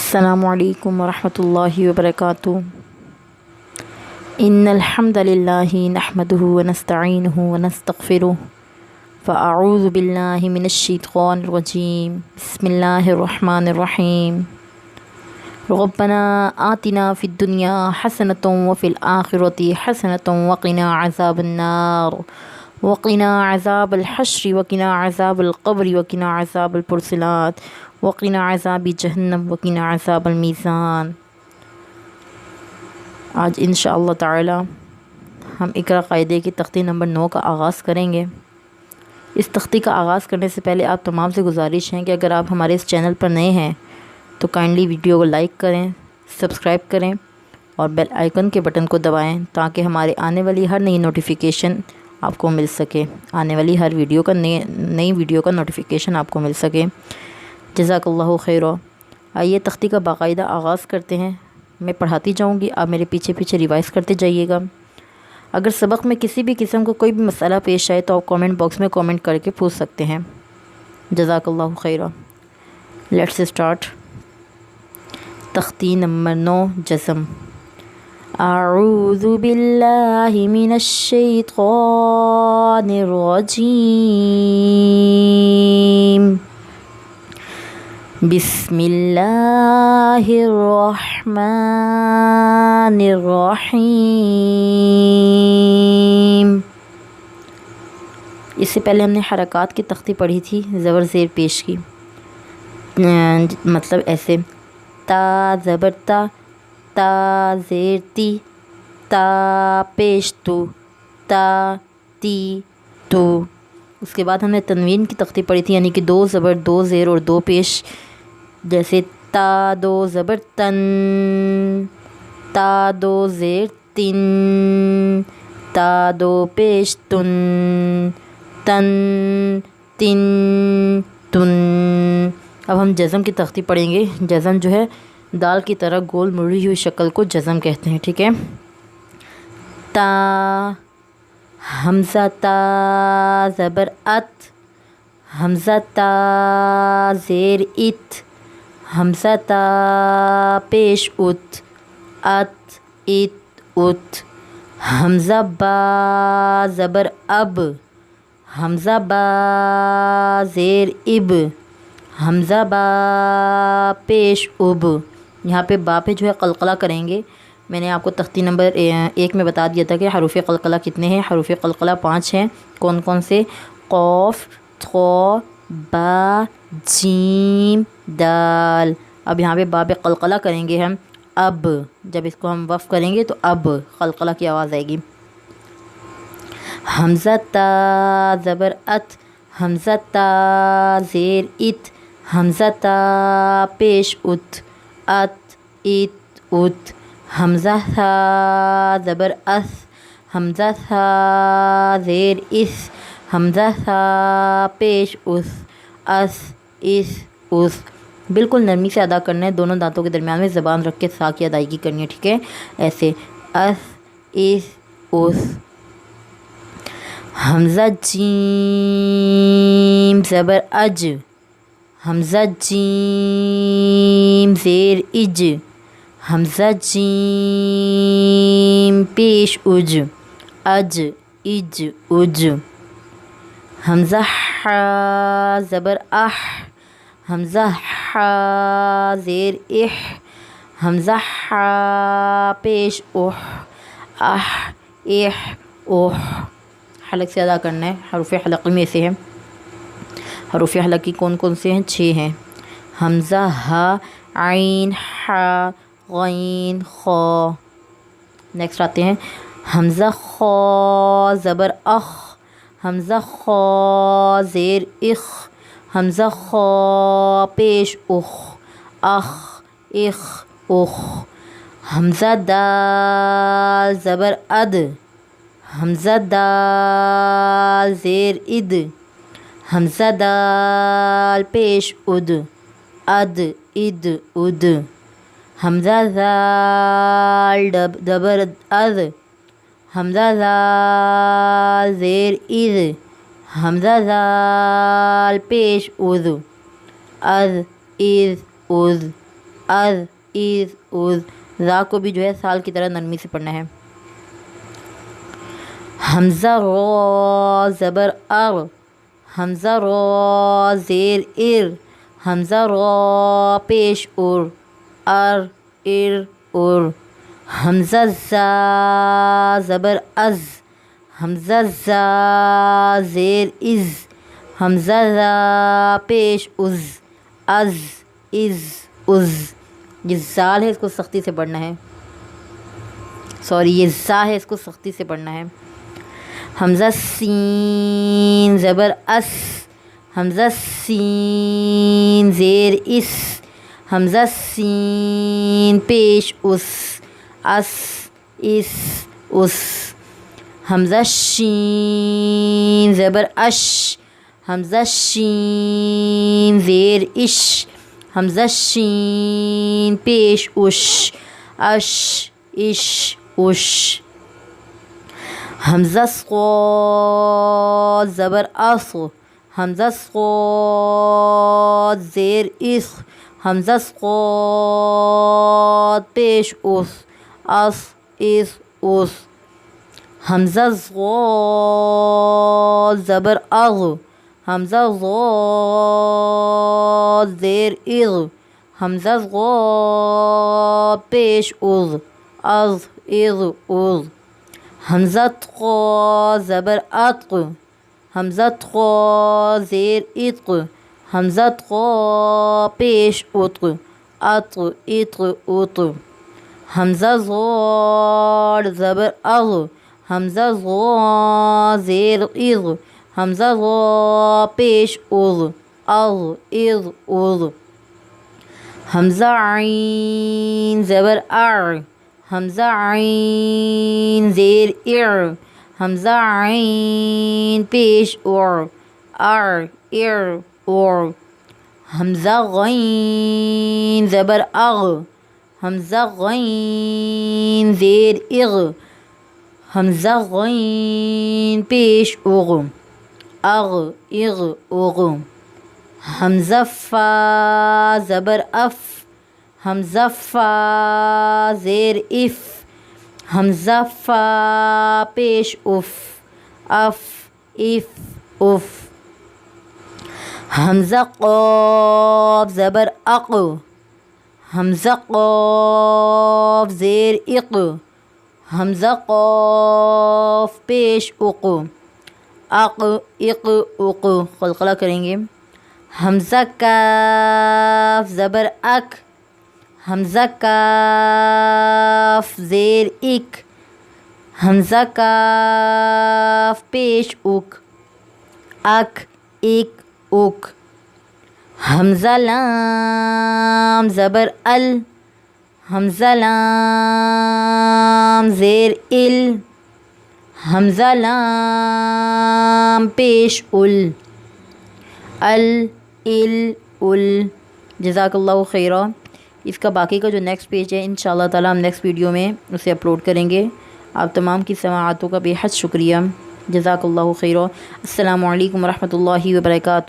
السلام علیکم ورحمۃ اللہ وبرکاتہ۔ ان الحمد للہ نحمده ونستعینه ونستغفره فاعوذ باللہ من الشیطان الرجیم بسم اللہ الرحمن الرحیم۔ ربنا آتنا فی الدنیا حسنۃ وفی الآخرۃ حسنۃ وقنا عذاب النار وقنا عذاب الحشر وقنا عذاب القبر وقنا عذاب الپرسلات وقنا عذاب جہنم وقنا عذاب المیزان۔ آج انشاءاللہ تعالی ہم اقرا قاعدے کی تختی نمبر 9 کا آغاز کریں گے۔ اس تختی کا آغاز کرنے سے پہلے آپ تمام سے گزارش ہے کہ اگر آپ ہمارے اس چینل پر نئے ہیں تو کائنڈلی ویڈیو کو لائک کریں، سبسکرائب کریں اور بیل آئیکن کے بٹن کو دبائیں تاکہ ہمارے آنے والی ہر نئی نوٹیفیکیشن آپ کو مل سکے، آنے والی ہر نئی ویڈیو کا نوٹیفیکیشن آپ کو مل سکے۔ جزاک اللہ خیر۔ آئیے تختی کا باقاعدہ آغاز کرتے ہیں۔ میں پڑھاتی جاؤں گی، آپ میرے پیچھے پیچھے ریوائز کرتے جائیے گا۔ اگر سبق میں کسی بھی قسم کا کوئی بھی مسئلہ پیش آئے تو آپ کامنٹ باکس میں کامنٹ کر کے پوچھ سکتے ہیں۔ جزاک اللہ خیر۔ Let's start. تختی نمبر 9 جزم۔ اعوذ باللہ من الشیطان الرجیم بسم اللہ الرحمن الرحیم۔ اس سے پہلے ہم نے حرکات کی تختی پڑھی تھی، زبر زیر پیش کی، مطلب ایسے تا زبر تا، تا زیر تی، تا پیش تو، تا تی تو۔ اس کے بعد ہم نے تنوین کی تختی پڑھی تھی، یعنی کہ 2 زبر 2 زیر اور 2 پیش، جیسے تا 2 زبر تن، تا 2 زیر تن، تا 2 پیش تن، تن تن تن۔ اب ہم جزم کی تختی پڑھیں گے۔ جزم جو ہے دال کی طرح گول مڑی ہوئی شکل کو جزم کہتے ہیں، ٹھیک ہے۔ تا حمزہ تا زبر ات، حمزہ تا زیر ات، حمزہ تا پیش ات، ات ات ات۔ حمزہ با زبر اب، حمزہ با زیر اب، حمزہ با پیش اب۔ یہاں پہ با پہ جو ہے قلقلہ کریں گے۔ میں نے آپ کو تختی نمبر 1 میں بتا دیا تھا کہ حروف قلقلہ کتنے ہیں۔ حروف قلقلہ 5 ہیں۔ کون کون سے؟ قوف، طا، با، جیم، دال۔ اب یہاں پہ با پہ قلقلہ کریں گے ہم اب، جب اس کو ہم وقف کریں گے تو اب قلقلہ کی آواز آئے گی۔ حمزہ تا زبر ات، حمزہ تا زیر ات، حمزہ تا پیش ات، ات ات ات۔ حمزہ تھا زبر اس، حمزہ تھا زیر اس، حمزہ تھا پیش اس، اس اس اس۔ بالکل نرمی سے ادا کرنا ہے، دونوں دانتوں کے درمیان میں زبان رکھ کے سا کی ادائیگی کرنی ہے، ٹھیک ہے۔ ایسے اس اس اس۔ حمزہ جیم زبر اج، حمزہ جیم زیر اج، حمزہ جیم پیش اج، اج اج اج۔ حمزہ ح زبر اح، حمزہ ح زیر اح، حمزہ ح پیش اح، اح اح اح۔ حلق سے ادا کرنا ہے، حروف حلقی میں سے ہے۔ حروف حلقی کون کون سے ہیں؟ 6 ہیں۔ حمزہ ہ، عین، ح، غین، خا۔ نیکسٹ آتے ہیں حمزہ خا زبر اخ، حمزہ خا زیر اخ، حمزہ خا پیش اخ، اخ اخ اخ۔ حمزہ دال زبر اد، حمزہ دال زیر اد، حمزہ دال پیش اد، اد اد اد۔ حمزہ ذال زبر اد، حمزہ ذال زیر اذ، حمزہ ذال پیش اذ، از از از۔ از از از، را کو بھی جو ہے سال کی طرح نرمی سے پڑھنا ہے. حمزہ را زبر ار، حمزہ را زیر ار، حمزہ را پیش ار، ار ار ار. حمزہ زا زبر از، حمزہ زا زیر از، حمزہ زا پیش از، از از از. یہ زال ہے، اس کو سختی سے پڑھنا ہے. یہ زا ہے، اس کو سختی سے پڑھنا ہے. حمزہ سین زبر اس، حمزہ سین زیر اس، حمزہ سین پیش اس، اس اس اس. حمزہ شین زبر اش، حمزہ شین زیر اش، حمزہ شین پیش اش، اش اش اش. حمزہ صاد زبر اص، حمزہ صاد زیر اخ، حمزہ صاد پیش اس، اس اس اس. حمزہ ضاد زبر اغ، حمزہ ضاد زیر اغ، حمزہ ضاد پیش اغ، از اغ اغ. حمزہ طا زبر اطق، حمزہ طا زیر اطق، حمزہ طا پیش اطق، اطق اطق اطق. حمزہ ضاد زبر اغ، حمزہ ضاد زیر اغ، حمزہ ضاد پیش اغ، اغ اغ اغ. حمزہ عین زبر اع، حمزہ عین زیر اع، حمزہ عین پیش اع، اع اع اع. حمزہ غین زبر اغ، حمزہ غین زیر اغ، حمزہ غین پیش اغ، اغ اغ اغ. حمزہ فا زبر اف، حمزہ فا زیر اف، حمزہ فا پیش اف، اف اف اف. حمزہ قاف زبر اق، حمزہ قاف زیر اق، حمزہ قاف پیش اق، اق اق اق. قلقلہ کریں گے. حمزہ کاف زبر اک، حمزہ کاف زیر اک، حمزہ کاف پیش اک، اک اک اک. حمزہ لام زبر ال، حمزہ لام زیر ال، حمزہ لام پیش ال، ال ال ال. جزاک اللہ خیرہ. اس کا باقی کا جو نیکسٹ پیج ہے انشاءاللہ تعالیٰ ہم نیکسٹ ویڈیو میں اسے اپلوڈ کریں گے. آپ تمام کی سماعتوں کا بے حد شکریہ. جزاک اللہ خیرہ. السلام علیکم ورحمۃ اللہ وبرکاتہ.